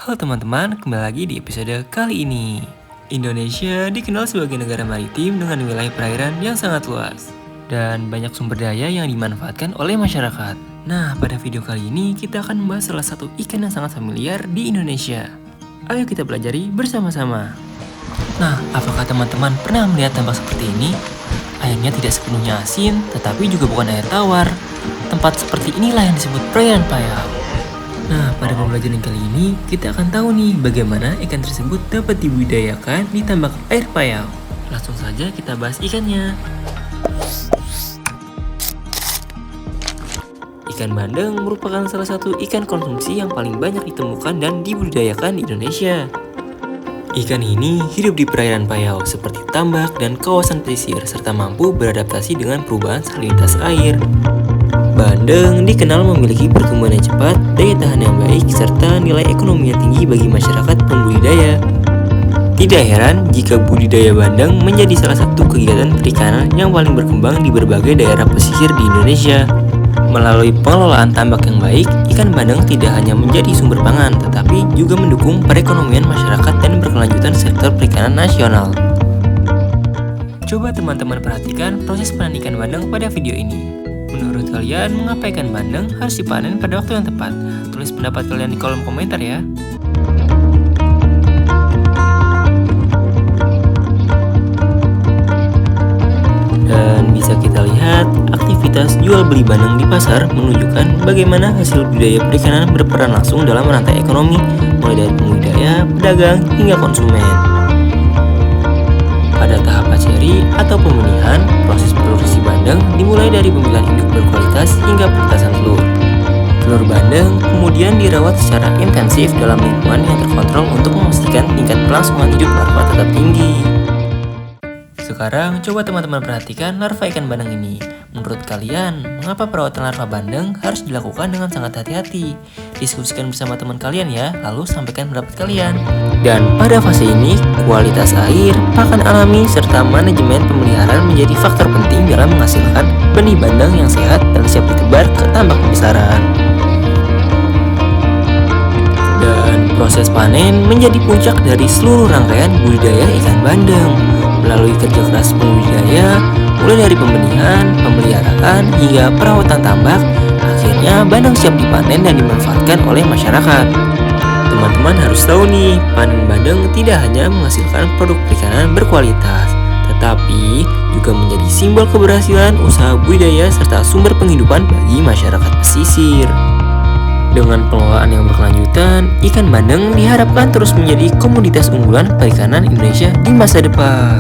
Halo teman-teman, kembali lagi di episode kali ini. Indonesia dikenal sebagai negara maritim dengan wilayah perairan yang sangat luas dan banyak sumber daya yang dimanfaatkan oleh masyarakat. Nah, pada video kali ini kita akan membahas salah satu ikan yang sangat familiar di Indonesia. Ayo kita pelajari bersama-sama. Nah, apakah teman-teman pernah melihat tambak seperti ini? Airnya tidak sepenuhnya asin, tetapi juga bukan air tawar. Tempat seperti inilah yang disebut perairan payau. Nah, pada pembelajaran kali ini, kita akan tahu nih bagaimana ikan tersebut dapat dibudidayakan di tambak air payau. Langsung saja kita bahas ikannya. Ikan bandeng merupakan salah satu ikan konsumsi yang paling banyak ditemukan dan dibudidayakan di Indonesia. Ikan ini hidup di perairan payau seperti tambak dan kawasan pesisir serta mampu beradaptasi dengan perubahan salinitas air. Bandeng dikenal memiliki pertumbuhan yang cepat, daya tahan yang baik, serta nilai ekonomi yang tinggi bagi masyarakat pembudidaya. Tidak heran jika budidaya bandeng menjadi salah satu kegiatan perikanan yang paling berkembang di berbagai daerah pesisir di Indonesia. Melalui pengelolaan tambak yang baik, ikan bandeng tidak hanya menjadi sumber pangan, tetapi juga mendukung perekonomian masyarakat dan berkelanjutan sektor perikanan nasional. Coba teman-teman perhatikan proses panen ikan bandeng pada video ini. Menurut kalian, mengapa ikan bandeng harus dipanen pada waktu yang tepat? Tulis pendapat kalian di kolom komentar ya. Dan bisa kita lihat, aktivitas jual beli bandeng di pasar menunjukkan bagaimana hasil budidaya perikanan berperan langsung dalam rantai ekonomi, mulai dari pembudidaya, pedagang, hingga konsumen. Pada tahap hatchery atau pembenihan, proses produksi bandeng dimulai dari pemilihan induk berkualitas hingga penetasan telur. Telur bandeng kemudian dirawat secara intensif dalam lingkungan yang terkontrol untuk memastikan tingkat kelangsungan hidup larva tetap tinggi. Sekarang coba teman-teman perhatikan larva ikan bandeng ini. Menurut kalian, mengapa perawatan larva bandeng harus dilakukan dengan sangat hati-hati? Diskusikan bersama teman kalian ya, lalu sampaikan pendapat kalian. Dan pada fase ini, kualitas air, pakan alami, serta manajemen pemeliharaan menjadi faktor penting dalam menghasilkan benih bandeng yang sehat dan siap ditebar ke tambak pembesaran. Dan proses panen menjadi puncak dari seluruh rangkaian budidaya ikan bandeng. Melalui kerja keras pembudidaya, mulai dari pembenihan, pemeliharaan, hingga perawatan tambak, akhirnya bandeng siap dipanen dan dimanfaatkan oleh masyarakat. Teman-teman harus tahu nih, panen bandeng tidak hanya menghasilkan produk perikanan berkualitas, tetapi juga menjadi simbol keberhasilan usaha budidaya serta sumber penghidupan bagi masyarakat pesisir. Dengan pengelolaan yang berkelanjutan, ikan bandeng diharapkan terus menjadi komoditas unggulan perikanan Indonesia di masa depan.